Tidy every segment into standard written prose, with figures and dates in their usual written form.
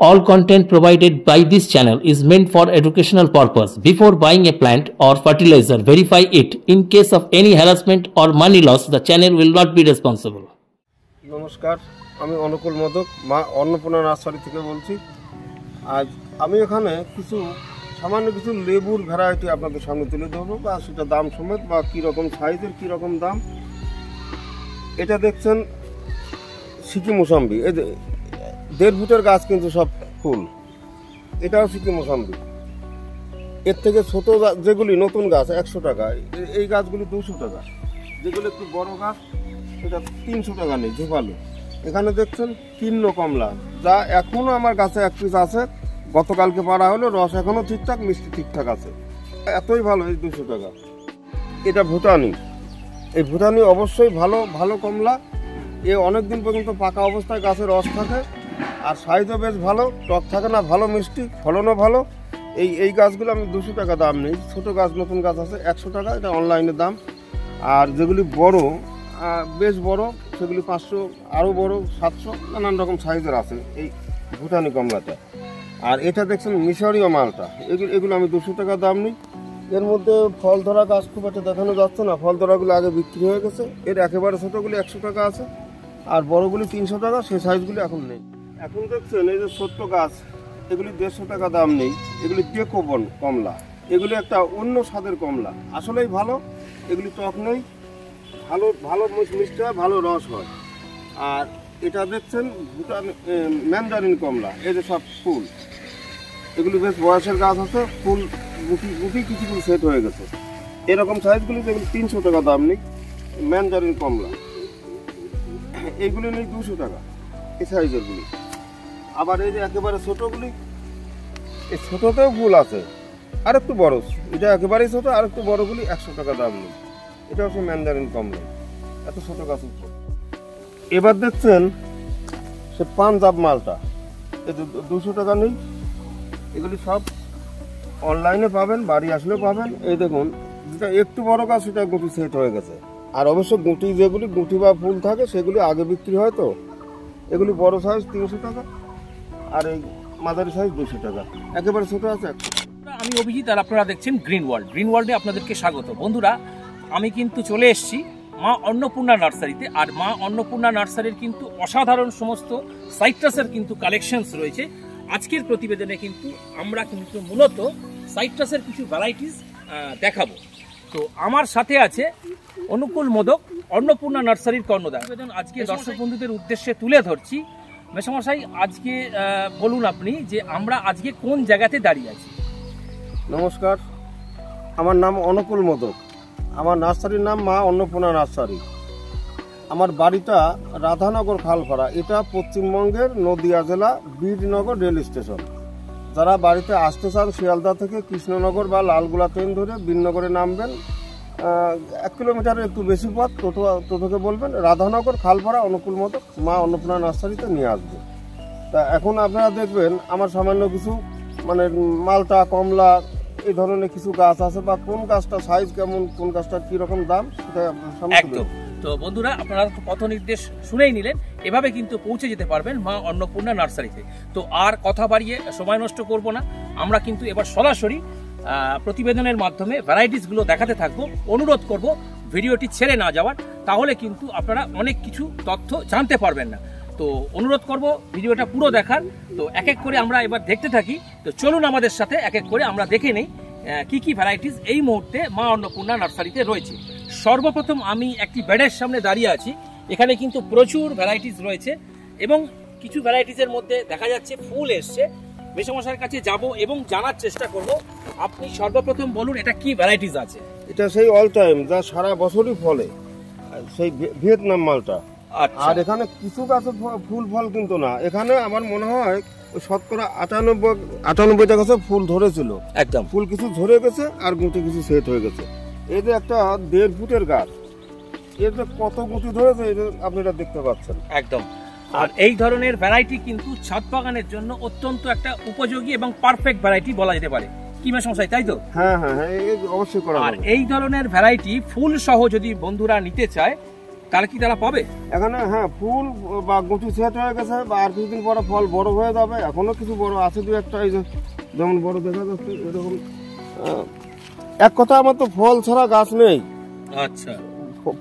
All content provided by this channel is meant for educational purpose. Before buying a plant or fertilizer, verify it. In case of any harassment or money loss, the channel will not be responsible. নমস্কার, আমি অনুকূল মোদক মা Annapurna nursery থেকে বলছি। আজ আমি এখানে সামান্য কিছু লেবুর ভ্যারাইটি আপনাদের সামনে তুলে ধরবো, বা সেটা দাম সমেত বা কীরকম সাইজের কীরকম দাম। এটা দেখছেন সিকি মোসাম্বি, এই 1.5 ফুটের গাছ কিন্তু সব ফুল। এটাও সিকি মোসাম্বি। এর থেকে ছোট যেগুলি নতুন গাছ 100 টাকা, এই গাছগুলি 200 টাকা। যেগুলো একটু বড় গাছ সেটা 300 টাকা নেই ঝোপালো। এখানে দেখছেন কিন্ন কমলা, যা এখনও আমার গাছে 1 পিস আছে, গতকালকে পাড়া হলো, রস এখনও ঠিকঠাক, মিষ্টি ঠিকঠাক আছে, এতই ভালো। এই 200 টাকা। এটা ভুটানি, এই ভুটানি অবশ্যই ভালো ভালো কমলা। এ অনেক দিন পর্যন্ত পাকা অবস্থায় গাছের রস থাকে, আর সাইজও বেশ ভালো, টক থাকে না, ভালো মিষ্টি, ফলনও ভালো। এই গাছগুলো আমি 200 টাকা দাম নেই। ছোটো গাছ নতুন গাছ আছে 100 টাকা, এটা অনলাইনে দাম। আর যেগুলি বড়, বেশ বড়, সেগুলি 500, আরও বড় 700, নানান রকম সাইজের আছে এই ভুটানি কমলাটা। আর এটা দেখছেন মিশরীয় মালটা, এগুলো আমি 200 টাকা দাম নিই। এর মধ্যে ফল ধরা গাছ খুব একটা দেখানো যাচ্ছে না, ফল ধরাগুলো আগে বিক্রি হয়ে গেছে। এর একেবারে ছোটোগুলি 100 টাকা আছে, আর বড়গুলি 300 টাকা, সেই সাইজগুলি এখন নেই। এখন দেখছেন এই যে ছোট্ট গাছ, এগুলি 150 টাকা দাম নেই। এগুলি টেকোবন কমলা, এগুলি একটা অন্য স্বাদের কমলা, আসলেই ভালো। এগুলি টক নেই, ভালো ভালো মিষ্টি হয়, ভালো রস হয়। আর এটা দেখছেন ভুটান ম্যান্ডারিন কমলা, এই যে সব ফুল, এগুলি বেশ বয়সের গাছ আছে, ফুল গুটি কিছু সেট হয়ে গেছে। এরকম সাইজগুলি যেগুলি 300 টাকা দাম নেই। ম্যান্ডারিন কমলা এইগুলি নেই 200 টাকা, এই সাইজেরগুলি। আবার এই যে একেবারে ছোটোগুলি, এই ছোটোতেও ফুল আছে, আর একটু বড়, এটা একেবারেই ছোটো, আর একটু বড়গুলি 100 টাকা দাম নেই। এটা হচ্ছে ম্যান্ডারিন কমলা, এত ছোটো গাছ। এবার দেখছেন সে পাঞ্জাব মালটা, এই 200 টাকা নেই। এগুলি সব অনলাইনে পাবেন, বাড়ি আসলেও পাবেন। এই দেখুন, যেটা একটু বড় গাছ সেটা গুটি সেট হয়ে গেছে। আর অবশ্য গুটি যেগুলি গুটি বা ফুল থাকে সেগুলি আগে বিক্রি হয়, তো এগুলি বড় সাইজ 300 টাকা, আর এই মাঝারি সাইজ 200 টাকা। একেবারে ছোট আছে 100 টাকা। আমি অভিজিৎ, আর আপনারা দেখছেন গ্রিন ওয়ার্ল্ড। গ্রিন ওয়ার্ল্ডে আপনাদেরকে স্বাগত। বন্ধুরা, আমি কিন্তু চলে এসেছি মা অন্নপূর্ণা নার্সারিতে। আর মা অন্নপূর্ণা নার্সারির কিন্তু অসাধারণ সমস্ত সাইট্রাসের কিন্তু কালেকশনস রয়েছে। আজকের প্রতিবেদনে কিন্তু আমরা কিন্তু মূলত সাইট্রাসের কিছু ভ্যারাইটিস দেখাবো। তো আমার সাথে আছে অনুকূল মোদক, অন্নপূর্ণা নার্সারির কর্ণধার। আজকে দর্শক বন্ধুদের উদ্দেশ্যে তুলে ধরছি। মেশামশাই, আজকে বলুন আপনি যে আমরা আজকে কোন জায়গাতে দাঁড়িয়ে আছি। নমস্কার, আমার নাম অনুকূল মোদক, আমার নার্সারির নাম মা অন্নপূর্ণা নার্সারি। আমার বাড়িটা রাধানগর খালপাড়া, এটা পশ্চিমবঙ্গের নদিয়া জেলা বীরনগর রেল স্টেশন। যারা বাড়িতে আসতে চান শিয়ালদা থেকে কৃষ্ণনগর বা লালগোলা ট্রেন ধরে বীরনগরে নামবেন, 1 কিলোমিটারের একটু বেশি পথ, টোটোকে বলবেন রাধানগর খালপাড়া অনুকূল মোদক মা অন্নপূর্ণা নার্সারিতে নিয়ে আসবে। তা এখন আপনারা দেখবেন আমার সামান্য কিছু মানে মালটা, কমলা, এই ধরনের কিছু গাছ আছে, বা কোন গাছটা সাইজ কেমন, কোন গাছটার কীরকম দাম, সেটা আপনার সামনে। একদম। তো বন্ধুরা, আপনারা পথ নির্দেশ শুনেই নিলেন, এভাবে কিন্তু পৌঁছে যেতে পারবেন মা অন্নপূর্ণা নার্সারিতে। তো আর কথা বাড়িয়ে সময় নষ্ট করব না, আমরা কিন্তু এবার সরাসরি প্রতিবেদনের মাধ্যমে ভ্যারাইটিসগুলো দেখাতে থাকবো। অনুরোধ করব ভিডিওটি ছেড়ে না যাওয়ার, তাহলে কিন্তু আপনারা অনেক কিছু তথ্য জানতে পারবেন না। তো অনুরোধ করব ভিডিওটা পুরো দেখার। তো এক এক করে আমরা এবার দেখতে থাকি। তো চলুন আমাদের সাথে এক এক করে আমরা দেখে নেই কি কি ভ্যারাইটিস এই মুহূর্তে মা অন্নপূর্ণা নার্সারিতে রয়েছে। সর্বপ্রথম আমি একটি বেডের সামনে দাঁড়িয়ে আছি। এখানে কিন্তু প্রচুর ভ্যারাইটিস রয়েছে, এবং কিছু ভ্যারাইটিসের মধ্যে দেখা যাচ্ছে ফুল এসছে। মেশামশাইয়ের কাছে যাব এবং জানার চেষ্টা করব। আপনি সর্বপ্রথম বলুন এটা কি ভ্যারাইটিস আছে। এটা সেই অল টাইম, যা সারা বছরই ফলে, সেই ভিয়েতনাম মালটা। আর এখানে কিছু গাছে ফুল ফল কিন্তু না, এখানে আমার মনে হয় 98% গাছে ফুল ধরেছিল, একদম ফুল কিছু ঝরে গেছে, আর গুটি কিছু সেট হয়ে গেছে। এই যে একটা 1.5 ফুটের গাছ, এর যে কত গুটি ধরেছে আপনারা দেখতে পাচ্ছেন। একদম। আর এই ধরনের ভ্যারাইটি কিন্তু ছাদ বাগানের জন্য অত্যন্ত একটা উপযোগী এবং পারফেক্ট ভ্যারাইটি বলা যেতে পারে, কি মেশামশাই, তাই তো? হ্যাঁ হ্যাঁ হ্যাঁ, অবশ্যই করা। আর এই ধরনের ভ্যারাইটি ফুল সহ যদি বন্ধুরা নিতে চায়, তাহলে কি তারা পাবে এখানে? হ্যাঁ, ফুল বা গুটি সেট হয়ে গেছে, বা আর কিছুদিন পরে ফল বড় হয়ে যাবে। এখনো কিছু বড় আছে, দু একটা, এই যে যেমন বড় দেখা যাচ্ছে এরকম। এক কথা, আমার তো ফল ছাড়া গাছ নেই। আচ্ছা,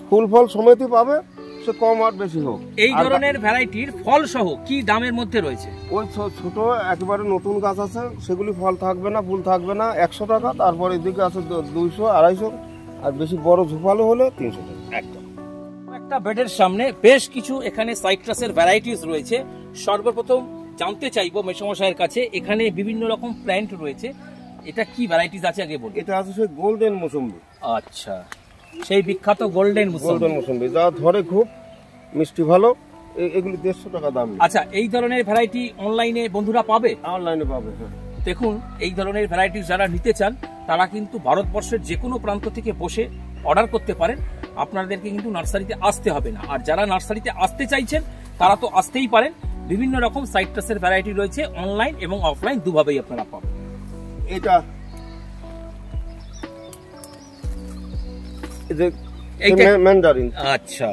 ফুল ফল সমেতই পাবে, সে কম আর বেশি হোক। এই ধরনের ভ্যারাইটির ফল সহ কি দামের মধ্যে রয়েছে? ওই ছোট একেবারে নতুন গাছ আছে, সেগুলি ফল থাকবে না, ফুল থাকবে না, 100 টাকা। তারপর এদিকে আছে 200, 250, আর বেশি বড় ঝোপালো হলে 300 টাকা। একদম। একটা বেডের সামনে বেশ কিছু এখানে সাইট্রাসের ভ্যারাইটিস রয়েছে। সর্বপ্রথম জানতে চাইবো মেসমশাইয়ের কাছে, এখানে বিভিন্ন রকম প্ল্যান্ট রয়েছে, এটা কি ভ্যারাইটিস আছে আগে বলুন। এটা আছে সেই গোল্ডেন মৌসুম্বি। আচ্ছা, সেই বিখ্যাত গোল্ডেন মৌসুম্বি, যা ধরে খুব মিষ্টি ভালো। এগুলি 150 টাকা দাম। আচ্ছা, এই ধরনের ভ্যারাইটি অনলাইনে বন্ধুরা পাবে? অনলাইনে পাবে। দেখুন, এই ধরনের ভ্যারাইটিস যারা নিতে চান তারা কিন্তু ভারতবর্ষের যে কোনো প্রান্ত থেকে বসে অর্ডার করতে পারেন। আপনাদেরকে কিন্তু নার্সারিতে আসতে হবে না। আর যারা নার্সারিতে আসতে চাইছেন তারা তো আসতেই পারেন। বিভিন্ন রকম সাইট্রাসের ভ্যারাইটি রয়েছে, অনলাইন এবং অফলাইন দুভাবেই আপনারা পাবেন। এটা ম্যান্ডারিন। আচ্ছা,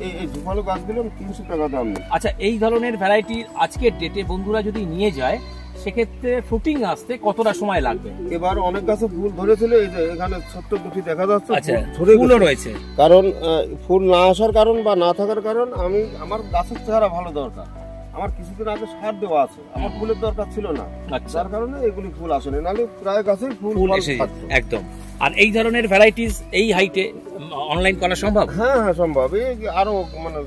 এই ঝোপালো গাছগুলো 300 টাকা দাম। আচ্ছা, এই ধরনের ভ্যারাইটির আজকের ডেটে বন্ধুরা যদি নিয়ে যায় সেক্ষেত্রে ফ্রুটিং আসতে কতটা সময় লাগবে? এবার অনেক গাছে ফুল ধরেছিল, এই যে এখানে ছোট্ট গুটি দেখা যাচ্ছে। আচ্ছা, ফুলও রয়েছে। কারণ ফুল না আসার কারণ বা না থাকার কারণ, আমার গাছের চেহারা ভালো দরকার। আমার কিছুদিন আগে সার দেওয়া আছে, আমার ফুলের দরকার ছিল না, যার কারণে এগুলি ফুল আসেনি, নাহলে প্রায় গাছে ফুল এসে একদম। আর এই ধরনের ভ্যারাইটিস এই হাইটে অনলাইন করা সম্ভব? হ্যাঁ হ্যাঁ, সম্ভব। এই আরো মানে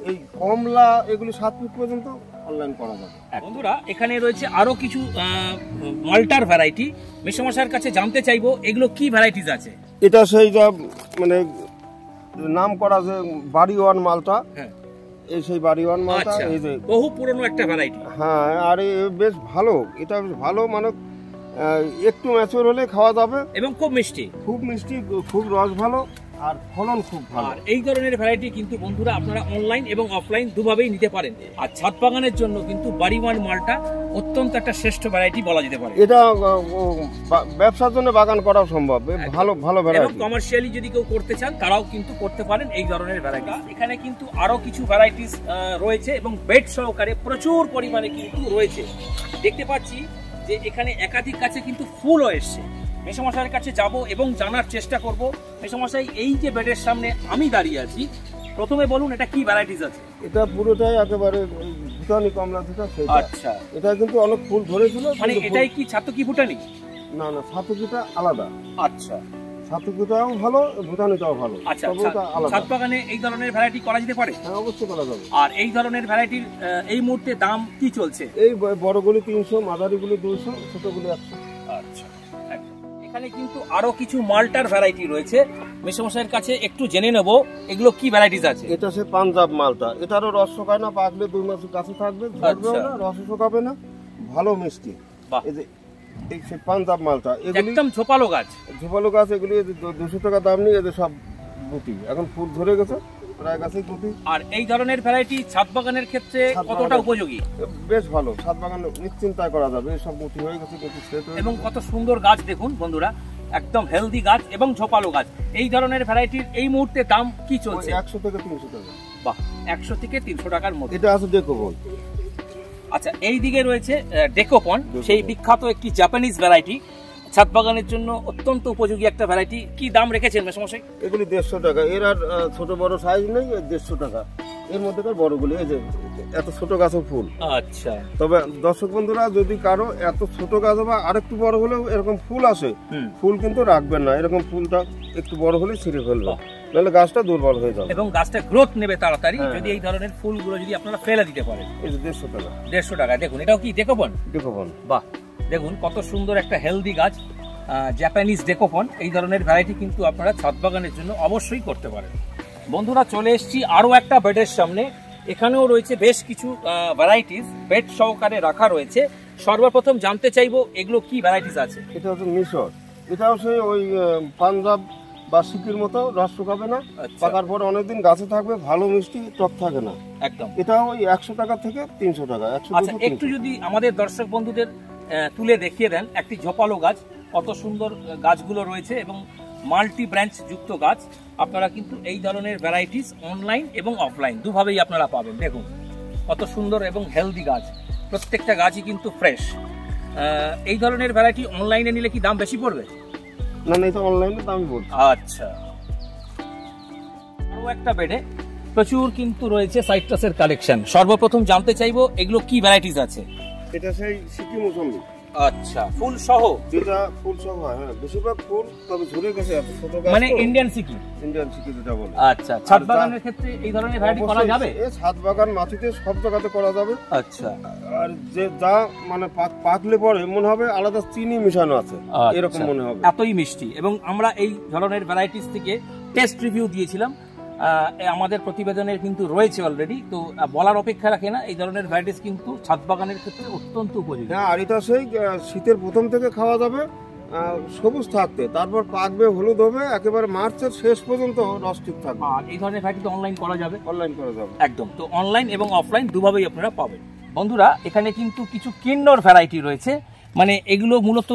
এই কমলা এগুলি 7 ফুট পর্যন্ত অনলাইন করা যাবে। বন্ধুরা, এখানে রয়েছে আরো কিছু মাল্টার ভ্যারাইটি। মেসমশাইয়ের কাছে জানতে চাইবো এগুলো কি ভ্যারাইটিস আছে। এটা সেই যা মানে নাম করা যে বাড়ি ওয়ান মালটা। হ্যাঁ, এই সেই বাড়ি ওয়ান মালটা। এই যে বহু পুরনো একটা ভ্যারাইটি। হ্যাঁ, আর বেশ ভালো। এটা বেশ ভালো, মানে একটু ম্যাচিওর হলে খাওয়া যাবে, এবং খুব মিষ্টি, খুব রস ভালো, আর ফলন খুব ভালো। আর এই ধরনের ভ্যারাইটি কিন্তু বন্ধুরা আপনারা অনলাইন এবং অফলাইন দুভাবেই নিতে পারেন। আর ছাদ বাগানের জন্য কিন্তু বাড়ি ওয়ান মালটা অত্যন্ত একটা শ্রেষ্ঠ ভ্যারাইটি বলা যেতে পারে। এটা ব্যবসার জন্য বাগান করা সম্ভব, ভালো ভালো ভ্যারাইটি। এবং কমার্শিয়ালি যদি কেউ করতে চান তারাও কিন্তু করতে পারেন এই ধরনের ভ্যারাইটি। এখানে কিন্তু আরো কিছু ভ্যারাইটিস রয়েছে এবং বেড সহকারে প্রচুর পরিমাণে কিন্তু রয়েছে। দেখতে পাচ্ছি যে এখানে একাধিক গাছে কিন্তু ফুলও এসছে। মেসমশাইয়ের কাছে যাব এবং জানার চেষ্টা করব। মেসমশাই, এই যে বেডের সামনে আমি দাঁড়িয়ে আছি, প্রথমে বলুন এটা কি ভ্যারাইটিস আছে? এটা পুরোটাই একেবারে ভুটানি কমলা যেটা, সেটা। আচ্ছা, এটা কিন্তু অনেক ফুল ধরেছিল। মানে এটাই কি ছাতকি ভুটানি? না না, ছাতকিটা আলাদা। আচ্ছা, ছাতকিটাও ভালো, ভুটানিটাও ভালো। আচ্ছা, ছাদ বাগানে এই ধরনের ভ্যারাইটি করা যেতে পারে? হ্যাঁ, অবশ্যই করা যাবে। আর এই ধরনের ভ্যারাইটির এই মুহূর্তে দাম কি চলছে? এই বড়গুলি 300, মাঝারিগুলি 200, ছোটগুলি 100। আচ্ছা, এখানে কিন্তু আরো কিছু মাল্টার ভ্যারাইটি রয়েছে। মেসমশাইয়ের কাছে একটু জেনে নেব এগুলো কি ভ্যারাইটিস আছে। এটা সে পাঞ্জাব মালটা। এটারও রস শোকায় না, পাকলে 2 মাস কাছে থাকবে, ঝরবেও না, রস শোকাবে না, ভালো মিষ্টি। এই যে এই সে পাঞ্জাব মালটা, এগুলি একদম ঝোপালো গাছ। এগুলি 200 টাকা দাম নিয়ে, এদের সব গুটি এখন ফুল ধরে গেছে, প্রায় গাছে গুটি। আর এই ধরনের ভ্যারাইটি ছাদ বাগানের ক্ষেত্রে কতটা উপযোগী? বেশ ভালো, ছাদ বাগান নিশ্চিন্তায় করা যাবে। সব গুটি হয়ে গেছে, গুটি সেট হয়ে। এবং কত সুন্দর গাছ দেখুন বন্ধুরা, একদম হেলদি গাছ এবং ঝোপালো গাছ। এই ধরনের ভ্যারাইটির এই মুহূর্তে দাম কি চলছে? 100 থেকে 300 টাকা। বাহ, 100 থেকে 300 টাকার মধ্যে। এটা আছে ডেকোপন। আচ্ছা, এই দিকে রয়েছে ডেকোপন, সেই বিখ্যাত একটি জাপানিজ ভ্যারাইটি। ছাদ বাগানের জন্য অত্যন্ত উপযোগী একটা ভ্যারাইটি। কি দাম রেখেছেন মেসমশাই? এগুলি 150 টাকা। এর আর ছোট বড় সাইজ নেই, 150 টাকা। এর মধ্যে বড়গুলি, এই যে এত ছোট গাছও ফুল। আচ্ছা, তবে দর্শক বন্ধুরা, যদি কারো এত ছোট গাছ বা আরেকটু বড় হলেও এরকম ফুল আসে, ফুল কিন্তু রাখবেন না। এরকম ফুলটা একটু বড় হলে ছিঁড়ে ফেলবে, নাহলে গাছটা দুর্বল হয়ে যাবে এবং গাছটা গ্রোথ নেবে তাড়াতাড়ি যদি এই ধরনের ফুলগুলো যদি আপনারা ফেলে দিতে পারেন। এই যে 150 টাকা। 150 টাকা। দেখুন, এটাও কি ডেকোপন? ডেকোপন। বাহ, দেখুন কত সুন্দর একটা হেলদি গাছ, জাপানিজ ডেকোপন। এই ধরনের ভ্যারাইটি কিন্তু আপনারা ছাদ বাগানের জন্য অবশ্যই করতে পারেন। বন্ধুরা, চলে এসেছি আরো একটা বেডের সামনে। এখানেও রয়েছে বেশ কিছু ভ্যারাইটিস, বেড সহকারে রাখা রয়েছে। সর্বপ্রথম জানতে চাইবো এগুলো কি ভ্যারাইটিস আছে। এটা হচ্ছে মিশর। এটাও সেই ওই পাঞ্জাব বা সিকির মতো, রস শুকাবে না, পাকার পর অনেকদিন গাছে থাকবে, ভালো মিষ্টি, টক থাকে না একদম। এটাও ওই 100 টাকা থেকে 300 টাকা। আচ্ছা, একটু যদি আমাদের দর্শক বন্ধুদের তুলে দেখিয়ে দেন একটি ঝোপালো গাছ, কত সুন্দর গাছগুলো রয়েছে এবং মাল্টি ব্রাঞ্চ যুক্ত গাছ। আপনারা কিন্তু এই ধরনের ভ্যারাইটিস অনলাইন এবং অফলাইন দুভাবেই আপনারা পাবেন। দেখুন কত সুন্দর এবং হেলদি গাছ, প্রত্যেকটা গাছই কিন্তু ফ্রেশ। এই ধরনের ভ্যারাইটি অনলাইনে নিলে কি দাম বেশি পড়বে? না না, এটা অনলাইনে দামই বলছি। আচ্ছা, আরো একটা বেডে প্রচুর কিন্তু রয়েছে সাইট্রাসের কালেকশন। সর্বপ্রথম জানতে চাইবো এগুলো কি ভ্যারাইটিস আছে? এটা সেই সিকি মৌসুমি। আচ্ছা, ফুল সহ? যেটা ফুল সহ, হ্যাঁ বেশিরভাগ ফুল, তবে ঝরে গেছে আছে ছোট গাছ, মানে ইন্ডিয়ান সিকি। ইন্ডিয়ান সিকি যেটা বলে। আচ্ছা, ছাদ বাগানের ক্ষেত্রে এই ধরনের ভ্যারাইটি করা যাবে? এই ছাদ বাগান মাটিতে সব জায়গাতে করা যাবে। আচ্ছা, আর যে যা মানে পাকলে পরে মনে হবে আলাদা চিনি মিশানো আছে, এরকম মনে হবে, এতই মিষ্টি। এবং আমরা এই ধরনের ভ্যারাইটিস থেকে টেস্ট রিভিউ দিয়েছিলাম, আমাদের প্রতিবেদনের কিন্তু রয়েছে অলরেডি, তো বলার অপেক্ষা রাখে না। এই ধরনের ভ্যারাইটিস কিন্তু ছাদ বাগানের ক্ষেত্রে অত্যন্ত উপযোগী। হ্যাঁ, আর এটা সেই শীতের প্রথম থেকে খাওয়া যাবে সবুজ থাকতে, তারপর পাকবে, হলুদ হবে, একেবারে মার্চের শেষ পর্যন্ত রস ঠিক থাকবে। আর এই ধরনের ভ্যারাইটি তো অনলাইন করা যাবে? অনলাইন করা যাবে একদম। তো অনলাইন এবং অফলাইন দুভাবেই আপনারা পাবেন। বন্ধুরা, এখানে কিন্তু কিছু কিন্নর ভ্যারাইটি রয়েছে। মানে এগুলো মূলত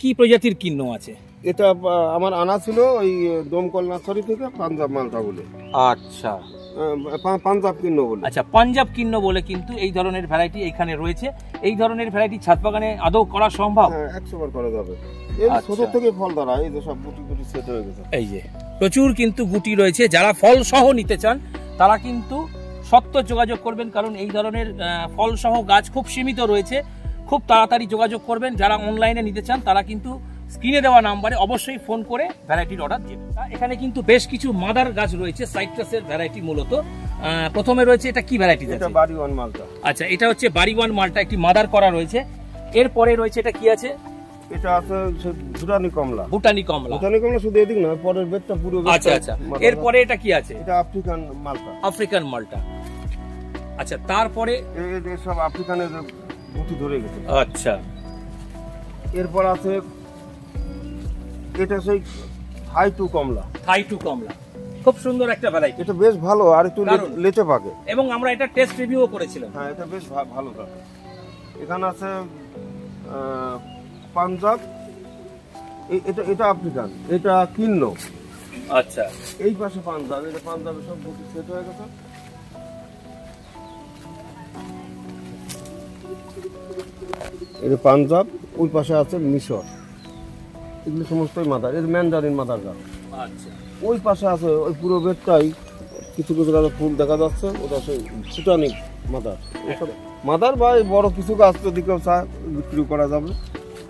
কি প্রজাতির কিন্ন আছে? এটা আমার আনা ছিল ওই দমকল নার্সারি থেকে, পাঞ্জাব মালটা বলে। আচ্ছা, পাঞ্জাব কিন্ন বলে। আচ্ছা, পাঞ্জাব কিন্ন বলে কিন্তু এই ধরনের ভ্যারাইটি এখানে রয়েছে। এই ধরনের ভ্যারাইটি ছাদ বাগানে আদৌ করা সম্ভব? হ্যাঁ, 100 বার করা যাবে। এই ছোট থেকে ফল ধরা, এই যে সব গুটি গুটি সেট হয়ে গেছে। এই যে প্রচুর কিন্তু গুটি রয়েছে। যারা ফল সহ নিতে চান তারা কিন্তু সত্ত্বর যোগাযোগ করবেন, কারণ এই ধরনের ফল সহ গাছ খুব সীমিত রয়েছে। খুব তাড়াতাড়ি যোগাযোগ করবেন। যারা অনলাইনে নিতে চান তারা কিন্তু স্ক্রিনে দেওয়া নাম্বারে অবশ্যই ফোন করে ভ্যারাইটির অর্ডার দেবেন। এখানে কিন্তু বেশ কিছু মাদার গাছ রয়েছে সাইট্রাসের ভ্যারাইটি। মূলত প্রথমে রয়েছে, এটা কি ভ্যারাইটি? এটা বাড়িওয়ান মালটা। আচ্ছা, এটা হচ্ছে বাড়িওয়ান মালটা, একটি মাদার করা রয়েছে। এরপরে রয়েছে, এটা কি আছে? এটা আছে ভুটানি কমলা। ভুটানি কমলা। ভুটানি কমলা শুধু এদিক না, পরের বেডটা পুরো। আচ্ছা আচ্ছা, এরপরে এটা কি আছে? এটা আফ্রিকান মালটা। আফ্রিকান মালটা। আচ্ছা, তারপরে এই সব আফ্রিকানের গুটি ধরে গেছে। আচ্ছা, এরপর আছে এটা সেই থাই টু কমলা। থাই টু কমলা খুব সুন্দর একটা ভ্যারাইটি। এটা বেশ ভালো, আর একটু লেটে পাকে, এবং আমরা এটা টেস্ট রিভিউও করেছিলাম। হ্যাঁ, এটা বেশ ভালো থাকে। এখানে আছে পাঞ্জাব, এটা আফ্রিকান, এটা কিন্ন। আচ্ছা, এই পাশে পাঞ্জাব, এটা পাঞ্জাবে সব গুটি সেট হয়ে গেছে। এটা পাঞ্জাব, ওই পাশে আছে মিশর, এগুলো সমস্তই মাদার। এর ম্যান্ডারিন মাদার গাছ। আচ্ছা, ওই পাশে আছে, ওই পুরো বেডটাই কিছু কিছু গাছে ফুল দেখা যাচ্ছে, ওটা সেই ভুটানি মাদার। মাদার বা বড় কিছু গাছ যদি কেউ চায় বিক্রি করা যাবে।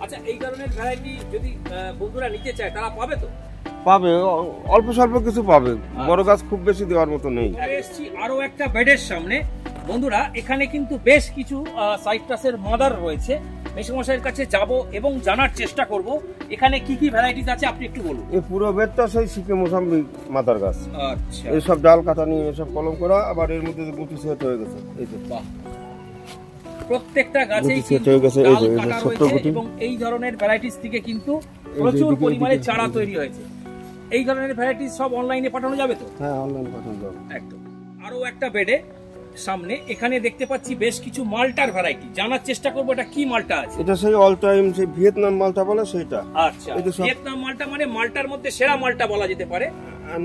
আচ্ছা, এই ধরনের ভ্যারাইটি যদি বন্ধুরা নিতে চায় তারা পাবে তো? পাবে, অল্প স্বল্প কিছু পাবে, বড় গাছ খুব বেশি দেওয়ার মতো নেই। এসেছি আরো একটা বেডের সামনে। বন্ধুরা, এখানে কিন্তু বেশ কিছু সাইট্রাসের মাদার রয়েছে। মেশমশাইয়ের কাছে যাব এবং জানার চেষ্টা করব এখানে কি কি ভ্যারাইটিস আছে। আপনি একটু বলুন। এই পুরো বেডটা সেই সিকি মৌসুমি মাদার গাছ। আচ্ছা, এইসব ডাল কাটা নিয়ে এসব কলম করা, আবার এর মধ্যে গুটি সেট হয়ে গেছে। এই যে প্রত্যেকটা গাছেই সেট হয়ে গেছে, এই যে ছোট গুটি। এবং এই ধরনের ভ্যারাইটিস থেকে কিন্তু প্রচুর পরিমাণে চারা তৈরি হয়েছে। এই ধরনের ভ্যারাইটিস সব অনলাইনে পাঠানো যাবে তো? হ্যাঁ, অনলাইনে পাঠানো যাবে একদম। আরো একটা বেডে সামনে এখানে দেখতে পাচ্ছি বেশ কিছু মালটার ভ্যারাইটি। জানার চেষ্টা করবো এটা কি মালটা আছে। এটা সেই অল টাইম সেই ভিয়েতনাম মালটা বলে সেইটা। আচ্ছা, ভিয়েতনাম মালটা মানে মালটার মধ্যে সেরা মালটা বলা যেতে পারে।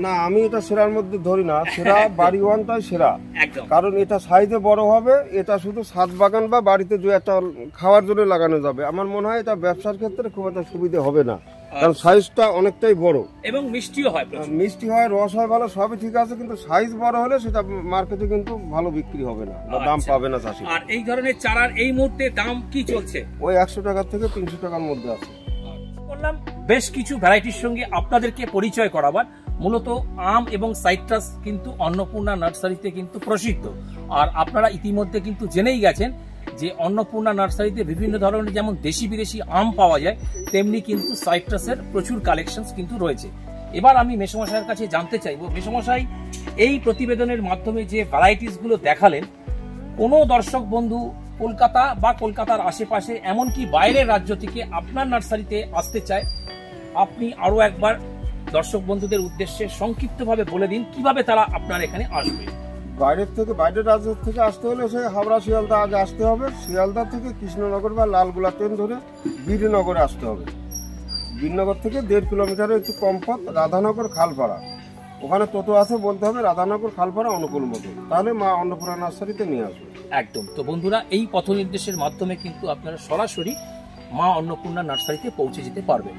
না, আমি এটা সেরার মধ্যে ধরি না, সেরা বাড়িওয়ানটাই সেরা। একদম, কারণ এটা সাইজে বড় হবে, এটা শুধু ছাদ বাগান বা বাড়িতে যে একটা খাওয়ার জন্য লাগানো যাবে। আমার মনে হয় এটা ব্যবসার ক্ষেত্রে খুব একটা সুবিধা হবে না, কারণ সাইজটা অনেকটাই বড় এবং মিষ্টিও হয়, মিষ্টি হয়, রস হয় ভালো, সবই ঠিক আছে, কিন্তু সাইজ বড় হলে সেটা মার্কেটে কিন্তু ভালো বিক্রি হবে না, দাম পাবে না চাষি। আর এই ধরনের চারার এই মুহূর্তে দাম কি চলছে? ওই 100 টাকা থেকে 300 টাকার মধ্যে আছে। বললাম বেশ কিছু ভ্যারাইটির সঙ্গে আপনাদেরকে পরিচয় করাবার। মূলত আম এবং সাইট্রাস কিন্তু অন্নপূর্ণা নার্সারিতে কিন্তু প্রসিদ্ধ। আর আপনারা ইতিমধ্যে কিন্তু জেনেই গেছেন যে অন্নপূর্ণা নার্সারিতে বিভিন্ন ধরনের যেমন দেশি বিদেশি আম পাওয়া যায়, তেমনি কিন্তু সাইট্রাসের প্রচুর কালেকশনস কিন্তু রয়েছে। এবার আমি মেসমশাইয়ের কাছে জানতে চাইবো, মেসমশাই এই প্রতিবেদনের মাধ্যমে যে ভ্যারাইটিসগুলো দেখালেন, কোনো দর্শক বন্ধু কলকাতা বা কলকাতার আশেপাশে এমনকি বাইরের রাজ্য থেকে আপনার নার্সারিতে আসতে চায়, আপনি আরো একবার দর্শক বন্ধুদের উদ্দেশ্যে সংক্ষিপ্তভাবে বলে দিন কিভাবে তারা আপনার এখানে আসবে। বাইরের রাজ্য থেকে আসতে হলে সেই হাওড়া শিয়ালদা আগে আসতে হবে, শিয়ালদা থেকে কৃষ্ণনগর বা লালগোলা ট্রেন ধরে বীরনগরে আসতে হবে। বীরনগর থেকে 1.5 কিলোমিটারের একটু কম পথ, রাধানগর খালপাড়া। ওখানে টোটো আছে, বলতে হবে রাধানগর খালপাড়া অনুকূল মতো, তাহলে মা অন্নপূর্ণা নার্সারিতে নিয়ে আসবে। একদম। তো বন্ধুরা, এই পথ নির্দেশের মাধ্যমে কিন্তু আপনারা সরাসরি মা অন্নপূর্ণা নার্সারিতে পৌঁছে যেতে পারবেন।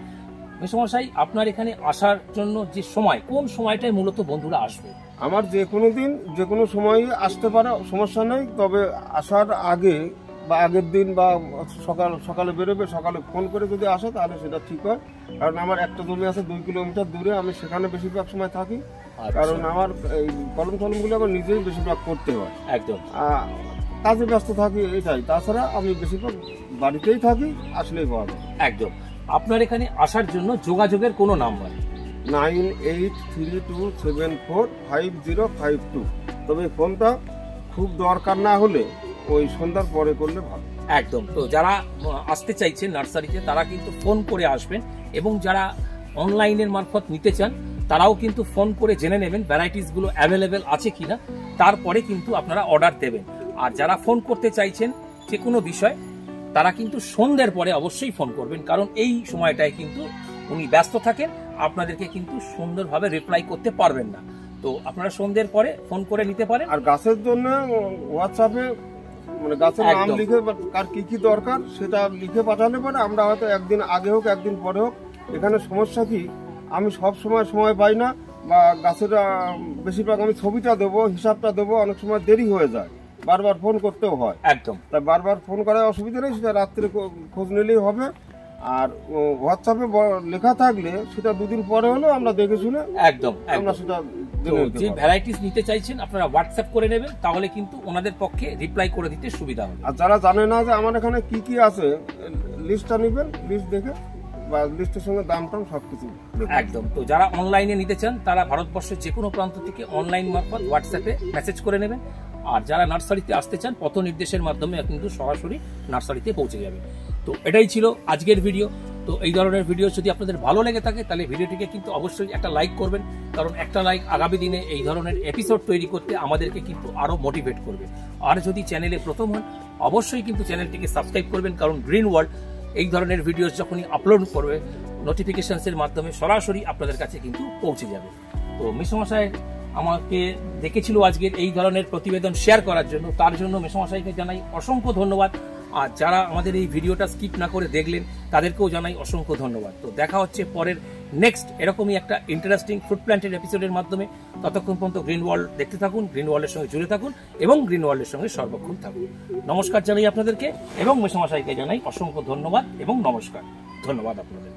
মেসমশাই, আপনার এখানে আসার জন্য যে সময়, কোন সময়টায় মূলত বন্ধুরা আসবে? আমার যে কোনো দিন যে কোনো সময় আসতে পারে, সমস্যা নেই। তবে আসার আগে বা আগের দিন বা সকালে বেরোবে, সকালে ফোন করে যদি আসে তাহলে সেটা ঠিক হয়। কারণ আমার একটা জমি আছে 2 কিলোমিটার দূরে, আমি সেখানে বেশিরভাগ সময় থাকি। কারণ আমার এই কলম টলমগুলো আমার নিজেই বেশিরভাগ করতে হয়, একদম কাজে ব্যস্ত থাকি, এটাই। তাছাড়া আমি বেশিরভাগ বাড়িতেই থাকি, আসলেই পাওয়া যায়। একদম। আপনার এখানে আসার জন্য যোগাযোগের কোনো নাম্বার? 9832745052। তবে ফোনটা খুব দরকার না হলে ওই সন্ধ্যার পরে করলে ভালো। একদম। তো যারা আসতে চাইছেন নার্সারিতে তারা কিন্তু ফোন করে আসবেন, এবং যারা অনলাইনের মারফত নিতে চান তারাও কিন্তু ফোন করে জেনে নেবেন ভ্যারাইটিসগুলো অ্যাভেলেবেল আছে কিনা, তারপরে কিন্তু আপনারা অর্ডার দেবেন। আর যারা ফোন করতে চাইছেন যে কোনো বিষয়, তারা কিন্তু সন্ধ্যের পরে অবশ্যই ফোন করবেন, কারণ এই সময়টায় কিন্তু উনি ব্যস্ত থাকেন, আপনাদেরকে কিন্তু সুন্দরভাবে রিপ্লাই করতে পারবেন না। তো আপনারা সন্ধ্যের পরে ফোন করে নিতে পারেন। আর গাছের জন্য হোয়াটসঅ্যাপে মানে গাছের নাম লিখে আর কি কি দরকার সেটা লিখে পাঠালে পরে আমরা হয়তো একদিন আগে হোক একদিন পরে হোক। এখানে সমস্যা কি, আমি সব সময় পাই না, বা গাছের বেশিরভাগ আমি ছবিটা দেবো, হিসাবটা দেবো, অনেক সময় দেরি হয়ে যায়, বারবার ফোন করতেও হয়। একদম। তাই বারবার ফোন করার অসুবিধা নেই, সেটা রাত্রে খোঁজ নিলেই হবে। আর হোয়াটসঅ্যাপে লেখা থাকলে সেটা 2 দিন পরে হলেও আমরা দেখে শুনে একদম আমরা সেটা যে ভ্যারাইটিস নিতে চাইছেন আপনারা হোয়াটসঅ্যাপ করে নেবেন, তাহলে কিন্তু ওনাদের পক্ষে রিপ্লাই করে দিতে সুবিধা হবে। আর যারা জানে না যে আমার এখানে কি কি আছে, লিস্টটা নেবেন, লিস্ট দেখে বা লিস্টের সঙ্গে দাম টাম সবকিছু। একদম। তো যারা অনলাইনে নিতে চান তারা ভারতবর্ষের যে কোনো প্রান্ত থেকে অনলাইন মারফত হোয়াটসঅ্যাপে মেসেজ করে নেবেন। আর যারা নার্সারিতে আসতে চান পথ নির্দেশের মাধ্যমে কিন্তু সরাসরি নার্সারিতে পৌঁছে যাবে। তো এটাই ছিল আজকের ভিডিও। তো এই ধরনের ভিডিও যদি আপনাদের ভালো লেগে থাকে তাহলে ভিডিওটিকে কিন্তু অবশ্যই একটা লাইক করবেন, কারণ একটা লাইক আগামী দিনে এই ধরনের এপিসোড তৈরি করতে আমাদেরকে কিন্তু আরো মোটিভেট করবে। আর যদি চ্যানেলে প্রথম হন অবশ্যই কিন্তু চ্যানেলটিকে সাবস্ক্রাইব করবেন, কারণ গ্রিন ওয়ার্ল্ড এই ধরনের ভিডিও যখনই আপলোড করবে নোটিফিকেশনসের মাধ্যমে সরাসরি আপনাদের কাছে কিন্তু পৌঁছে যাবে। তো মেসমশাই আমাকে দেখেছিল আজকের এই ধরনের প্রতিবেদন শেয়ার করার জন্য, তার জন্য মেসমশাইকে জানাই অসংখ্য ধন্যবাদ। আর যারা আমাদের এই ভিডিওটা স্কিপ না করে দেখলেন তাদেরকেও জানাই অসংখ্য ধন্যবাদ। তো দেখা হচ্ছে পরের নেক্সট এরকমই একটা ইন্টারেস্টিং ফ্রুট প্ল্যান্টের এপিসোডের মাধ্যমে। ততক্ষণ পর্যন্ত গ্রিন ওয়ার্ল্ড দেখতে থাকুন, গ্রিন ওয়ার্ল্ডের সঙ্গে জুড়ে থাকুন এবং গ্রিন ওয়ার্ল্ডের সঙ্গে সর্বক্ষণ থাকুন। নমস্কার জানাই আপনাদেরকে এবং মেসমশাইকে জানাই অসংখ্য ধন্যবাদ এবং নমস্কার। ধন্যবাদ আপনাদের।